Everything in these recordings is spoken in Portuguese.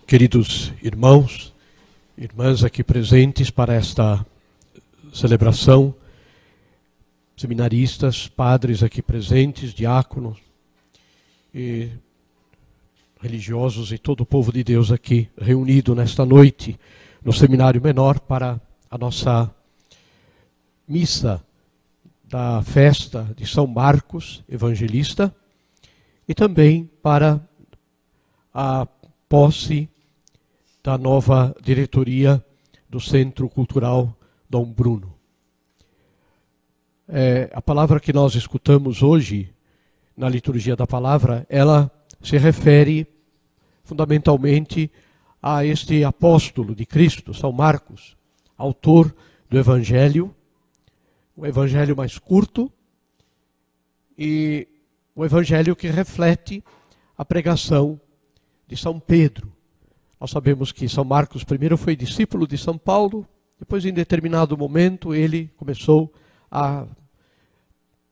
Queridos irmãos, irmãs aqui presentes para esta celebração, seminaristas, padres aqui presentes, diáconos, e religiosos e todo o povo de Deus aqui reunido nesta noite no Seminário Menor para a nossa missa da festa de São Marcos Evangelista e também para a posse da nova diretoria do Centro Cultural Dom Bruno. A palavra que nós escutamos hoje, na liturgia da palavra, ela se refere fundamentalmente a este apóstolo de Cristo, São Marcos, autor do Evangelho, o Evangelho mais curto e o Evangelho que reflete a pregação de São Pedro. Nós sabemos que São Marcos primeiro foi discípulo de São Paulo, depois em determinado momento ele começou a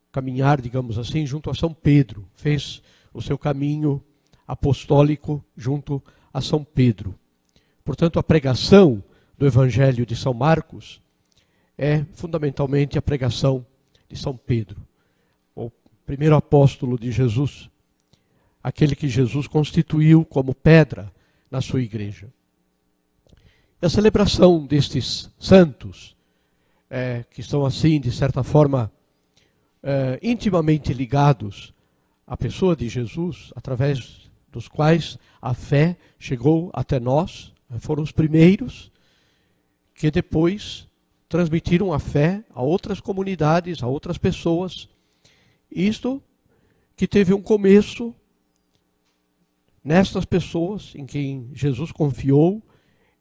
caminhar, digamos assim, junto a São Pedro, fez o seu caminho apostólico junto a São Pedro. Portanto, a pregação do Evangelho de São Marcos é fundamentalmente a pregação de São Pedro, o primeiro apóstolo de Jesus, aquele que Jesus constituiu como pedra na sua igreja. E a celebração destes santos, que estão assim, de certa forma, intimamente ligados à pessoa de Jesus, através dos quais a fé chegou até nós, foram os primeiros que depois transmitiram a fé a outras comunidades, a outras pessoas. Isto que teve um começo nestas pessoas em quem Jesus confiou,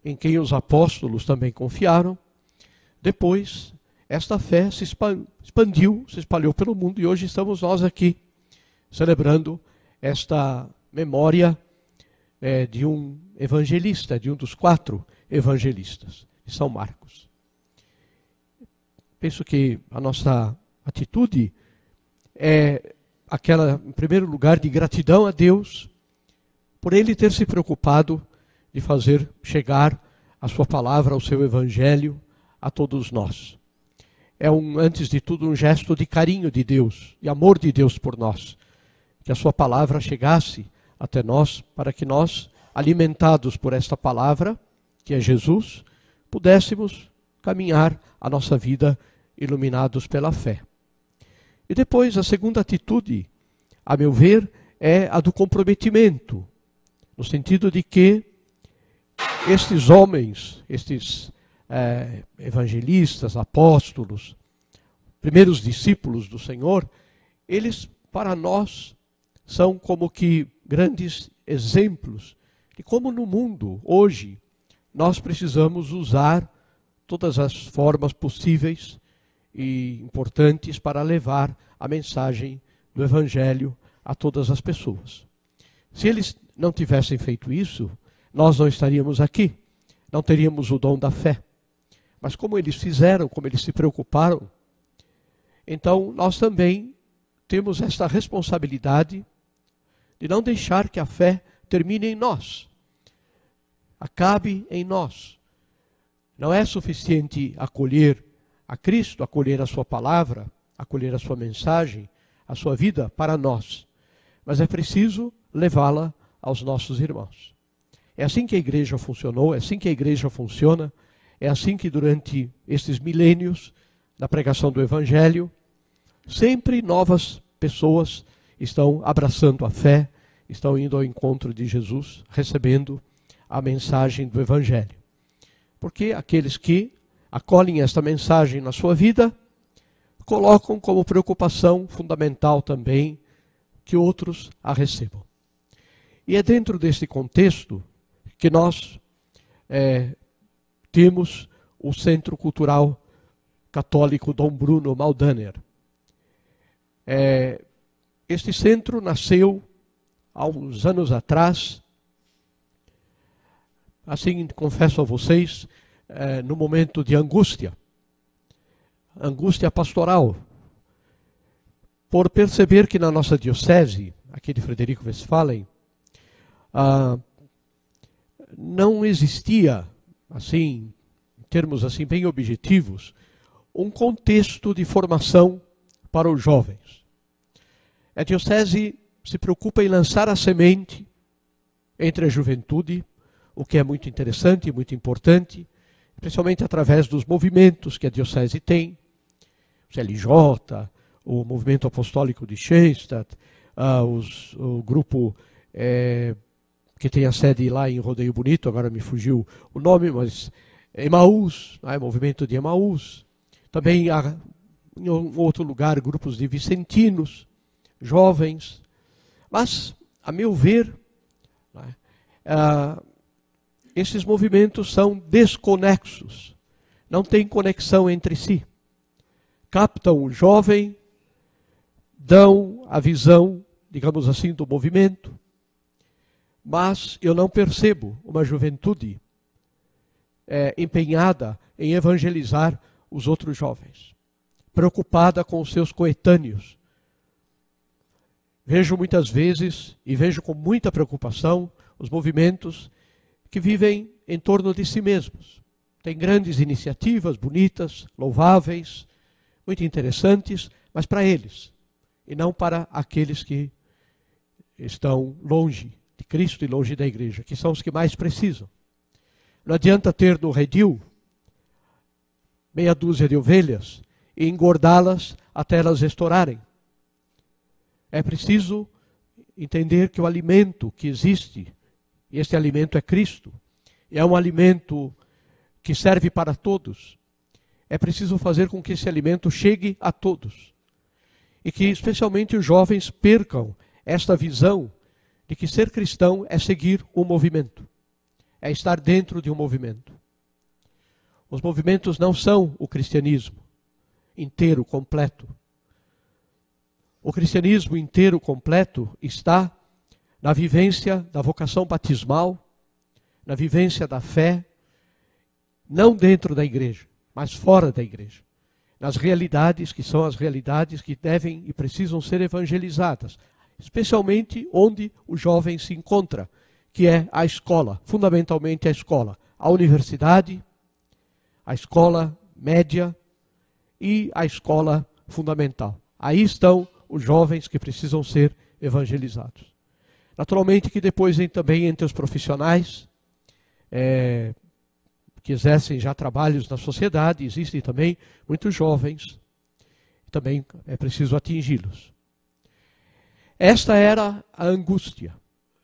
em quem os apóstolos também confiaram. Depois, esta fé se expandiu, se espalhou pelo mundo e hoje estamos nós aqui celebrando esta memória de um evangelista, de um dos 4 evangelistas, de São Marcos. Penso que a nossa atitude é aquela, em primeiro lugar, de gratidão a Deus por Ele ter se preocupado de fazer chegar a sua palavra, o seu evangelho a todos nós. É antes de tudo um gesto de carinho de Deus, de amor de Deus por nós, que a sua palavra chegasse até nós, para que nós, alimentados por esta palavra, que é Jesus, pudéssemos caminhar a nossa vida iluminados pela fé. E depois, a segunda atitude, a meu ver, é a do comprometimento, no sentido de que estes homens, estes evangelistas, apóstolos, primeiros discípulos do Senhor, eles para nós são como que grandes exemplos de como no mundo hoje nós precisamos usar todas as formas possíveis e importantes para levar a mensagem do Evangelho a todas as pessoas. Se eles não tivessem feito isso, nós não estaríamos aqui, não teríamos o dom da fé. Mas como eles fizeram, como eles se preocuparam, então nós também temos esta responsabilidade de não deixar que a fé termine em nós, acabe em nós. Não é suficiente acolher a Cristo, acolher a sua palavra, acolher a sua mensagem, a sua vida para nós, mas é preciso levá-la aos nossos irmãos. É assim que a igreja funcionou, é assim que a igreja funciona, é assim que durante estes milênios da pregação do Evangelho, sempre novas pessoas estão abraçando a fé, estão indo ao encontro de Jesus, recebendo a mensagem do Evangelho. Porque aqueles que acolhem esta mensagem na sua vida, colocam como preocupação fundamental também que outros a recebam. E é dentro deste contexto que nós temos o Centro Cultural Católico Dom Bruno Maldaner. Este centro nasceu há uns anos atrás, assim confesso a vocês, no momento de angústia pastoral, por perceber que na nossa diocese, aqui de Frederico Westphalen, não existia, assim, em termos assim bem objetivos, um contexto de formação para os jovens. A diocese se preocupa em lançar a semente entre a juventude, o que é muito interessante e muito importante, especialmente através dos movimentos que a diocese tem, o CLJ, o Movimento Apostólico de Schoenstatt, o grupo que tem a sede lá em Rodeio Bonito, agora me fugiu o nome, mas Emaús, movimento de Emaús. Também há, em outro lugar, grupos de vicentinos, jovens. Mas, a meu ver, esses movimentos são desconexos, não têm conexão entre si. Captam o jovem, dão a visão, digamos assim, do movimento, mas eu não percebo uma juventude empenhada em evangelizar os outros jovens, preocupada com os seus coetâneos. Vejo muitas vezes, e vejo com muita preocupação, os movimentos que vivem em torno de si mesmos. Tem grandes iniciativas, bonitas, louváveis, muito interessantes, mas para eles, e não para aqueles que estão longe de Cristo e longe da igreja, que são os que mais precisam. Não adianta ter no redil meia dúzia de ovelhas e engordá-las até elas estourarem. É preciso entender que o alimento que existe, e este alimento é Cristo, é um alimento que serve para todos. É preciso fazer com que esse alimento chegue a todos. E que especialmente os jovens percam esta visão de que ser cristão é seguir um movimento, é estar dentro de um movimento. Os movimentos não são o cristianismo inteiro, completo. O cristianismo inteiro, completo, está na vivência da vocação batismal, na vivência da fé, não dentro da igreja, mas fora da igreja. Nas realidades que são as realidades que devem e precisam ser evangelizadas, especialmente onde o jovem se encontra, que é a escola, fundamentalmente a escola, a universidade, a escola média e a escola fundamental. Aí estão os jovens que precisam ser evangelizados. Naturalmente que depois também entre os profissionais que exercem já trabalhos na sociedade, existem também muitos jovens, também é preciso atingi-los. Esta era a angústia,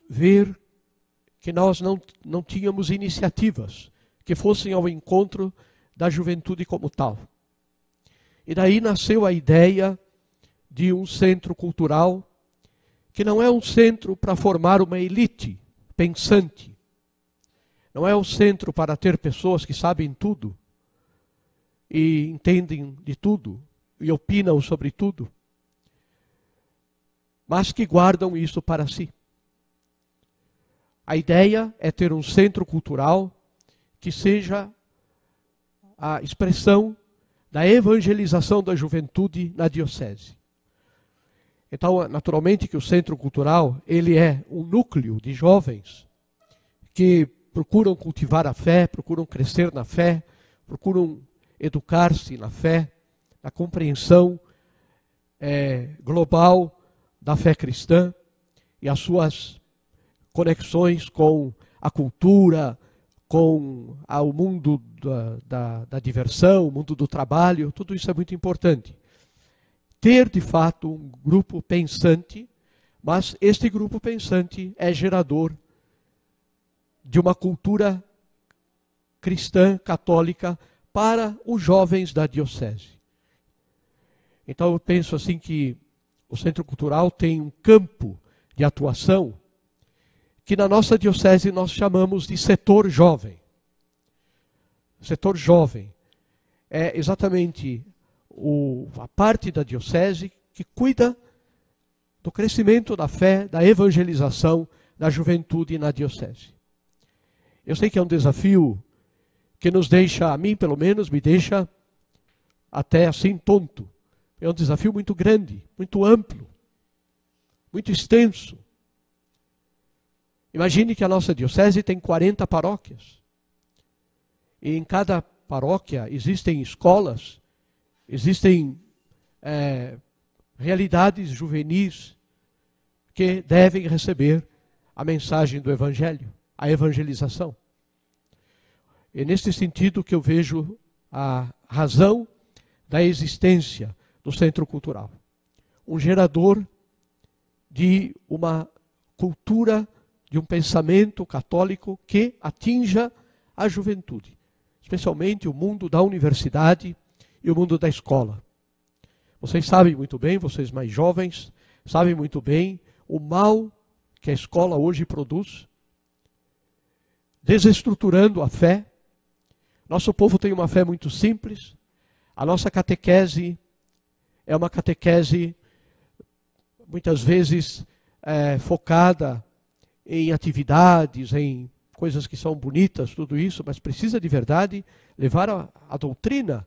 ver que nós não tínhamos iniciativas que fossem ao encontro da juventude como tal. E daí nasceu a ideia de um centro cultural, que não é um centro para formar uma elite pensante, não é um centro para ter pessoas que sabem tudo, e entendem de tudo, e opinam sobre tudo, mas que guardam isso para si. A ideia é ter um centro cultural que seja a expressão da evangelização da juventude na diocese. Então, naturalmente que o centro cultural, ele é um núcleo de jovens que procuram cultivar a fé, procuram crescer na fé, procuram educar-se na fé, na compreensão global da fé cristã e as suas conexões com a cultura, com o mundo da diversão, o mundo do trabalho, tudo isso é muito importante. Ter, de fato, um grupo pensante, mas este grupo pensante é gerador de uma cultura cristã, católica, para os jovens da diocese. Então eu penso assim que o Centro Cultural tem um campo de atuação que na nossa diocese nós chamamos de setor jovem. Setor jovem é exatamente a parte da diocese que cuida do crescimento da fé, da evangelização da juventude na diocese. Eu sei que é um desafio que nos deixa, a mim pelo menos, me deixa até assim tonto. É um desafio muito grande, muito amplo, muito extenso. Imagine que a nossa diocese tem 40 paróquias. E em cada paróquia existem escolas, existem realidades juvenis que devem receber a mensagem do Evangelho, a evangelização. É nesse sentido que eu vejo a razão da existência do Centro Cultural. Um gerador de uma cultura, de um pensamento católico que atinja a juventude, especialmente o mundo da universidade e o mundo da escola. Vocês sabem muito bem, vocês mais jovens, sabem muito bem o mal que a escola hoje produz, desestruturando a fé. Nosso povo tem uma fé muito simples. A nossa catequese é uma catequese muitas vezes focada em atividades, em coisas que são bonitas, tudo isso, mas precisa de verdade levar a doutrina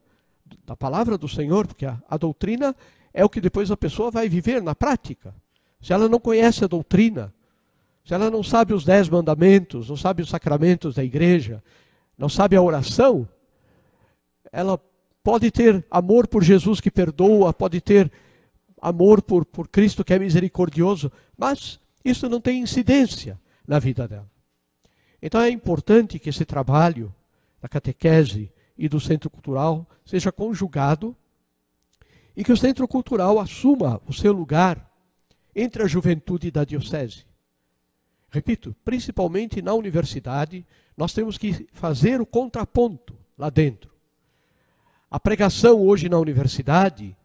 da palavra do Senhor, porque a doutrina é o que depois a pessoa vai viver na prática. Se ela não conhece a doutrina, se ela não sabe os 10 mandamentos, não sabe os sacramentos da igreja, não sabe a oração, ela pode ter amor por Jesus que perdoa, pode ter amor por Cristo que é misericordioso, mas isso não tem incidência na vida dela. Então é importante que esse trabalho da catequese e do Centro Cultural seja conjugado e que o Centro Cultural assuma o seu lugar entre a juventude da diocese. Repito, principalmente na universidade, nós temos que fazer o contraponto lá dentro. A pregação hoje na universidade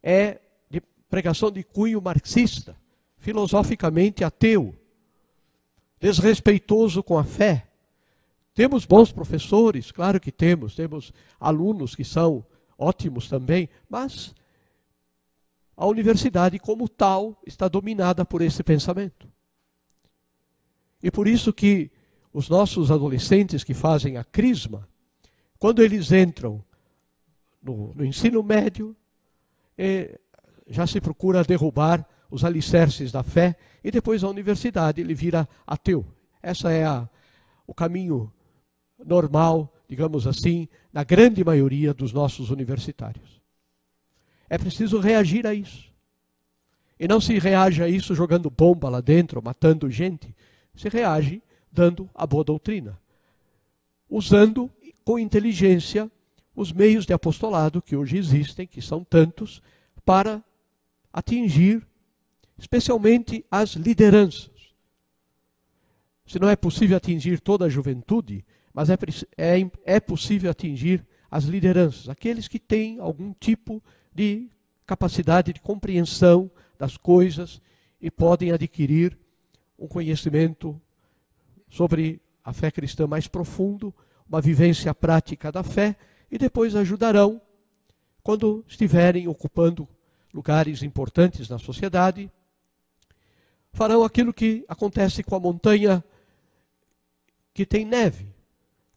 é de pregação de cunho marxista, filosoficamente ateu, desrespeitoso com a fé. Temos bons professores, claro que temos alunos que são ótimos também, mas a universidade como tal está dominada por esse pensamento. E por isso que os nossos adolescentes que fazem a crisma, quando eles entram no ensino médio, já se procura derrubar os alicerces da fé, e depois a universidade ele vira ateu. Essa é o caminho normal, digamos assim, na grande maioria dos nossos universitários. É preciso reagir a isso. E não se reage a isso jogando bomba lá dentro, matando gente. Se reage dando a boa doutrina, usando com inteligência os meios de apostolado que hoje existem, que são tantos, para atingir especialmente as lideranças. Se não é possível atingir toda a juventude, mas é possível atingir as lideranças, aqueles que têm algum tipo de capacidade de compreensão das coisas e podem adquirir um conhecimento sobre a fé cristã mais profundo, uma vivência prática da fé, e depois ajudarão, quando estiverem ocupando lugares importantes na sociedade, farão aquilo que acontece com a montanha que tem neve.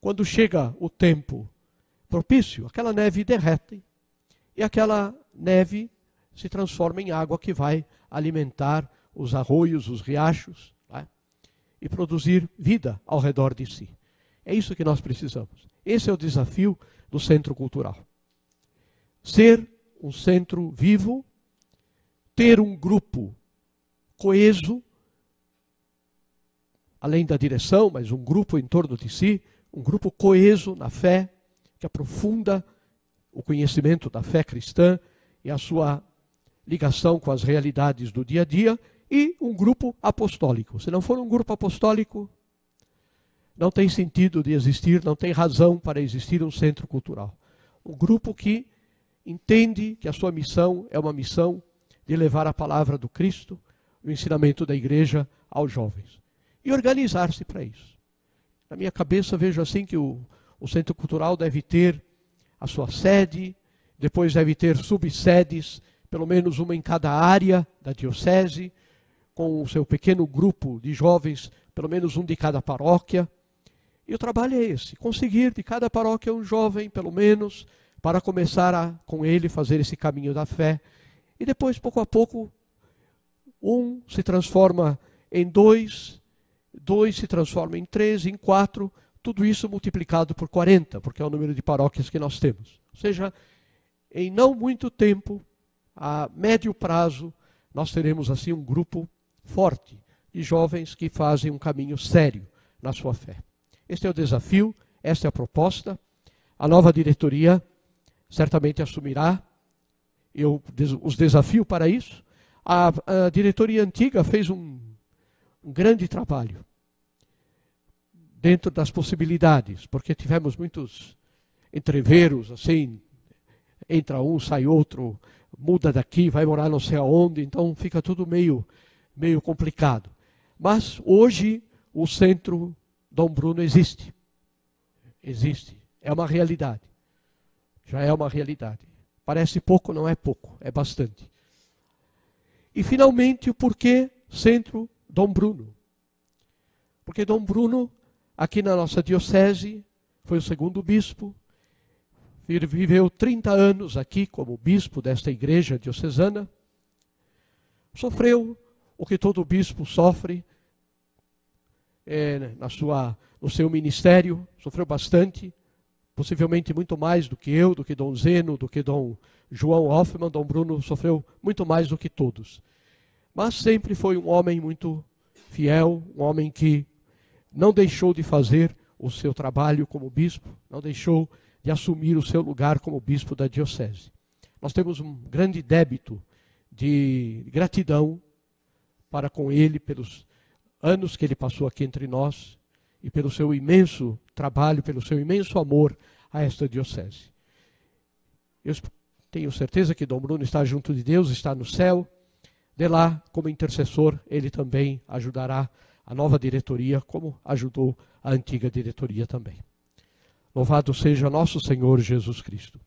Quando chega o tempo propício, aquela neve derrete, e aquela neve se transforma em água que vai alimentar os arroios, os riachos, e produzir vida ao redor de si. É isso que nós precisamos. Esse é o desafio do Centro Cultural. Ser um centro vivo, ter um grupo coeso, além da direção, mas um grupo em torno de si, um grupo coeso na fé, que aprofunda o conhecimento da fé cristã e a sua ligação com as realidades do dia a dia, e um grupo apostólico. Se não for um grupo apostólico, não tem sentido de existir, não tem razão para existir um centro cultural. Um grupo que entende que a sua missão é uma missão de levar a palavra do Cristo, o ensinamento da igreja aos jovens. E organizar-se para isso. Na minha cabeça, vejo assim que o centro cultural deve ter a sua sede, depois deve ter subsedes, pelo menos uma em cada área da diocese, com o seu pequeno grupo de jovens, pelo menos um de cada paróquia. E o trabalho é esse, conseguir de cada paróquia um jovem, pelo menos, para começar com ele fazer esse caminho da fé. E depois, pouco a pouco, um se transforma em 2, 2 se transforma em 3, em 4, tudo isso multiplicado por 40, porque é o número de paróquias que nós temos. Ou seja, em não muito tempo, a médio prazo, nós teremos assim um grupo forte de jovens que fazem um caminho sério na sua fé. Este é o desafio, esta é a proposta. A nova diretoria certamente assumirá, eu os desafio para isso. A diretoria antiga fez um grande trabalho dentro das possibilidades, porque tivemos muitos entreveros, assim, entra um, sai outro, muda daqui, vai morar não sei aonde, então fica tudo meio complicado. Mas hoje o Centro Dom Bruno existe. Existe. É uma realidade. Já é uma realidade. Parece pouco, não é pouco, é bastante. E finalmente o porquê Centro Dom Bruno. Porque Dom Bruno, aqui na nossa diocese, foi o segundo bispo, viveu 30 anos aqui como bispo desta igreja diocesana, sofreu o que todo bispo sofre no seu ministério, sofreu bastante, possivelmente muito mais do que eu, do que Dom Zeno, do que Dom João Hoffmann. Dom Bruno sofreu muito mais do que todos. Mas sempre foi um homem muito fiel, um homem que não deixou de fazer o seu trabalho como bispo, não deixou de assumir o seu lugar como bispo da diocese. Nós temos um grande débito de gratidão para com ele pelos anos que ele passou aqui entre nós e pelo seu imenso trabalho, pelo seu imenso amor a esta diocese. Eu tenho certeza que Dom Bruno está junto de Deus, está no céu. De lá, como intercessor, ele também ajudará a nova diretoria, como ajudou a antiga diretoria também. Louvado seja nosso Senhor Jesus Cristo.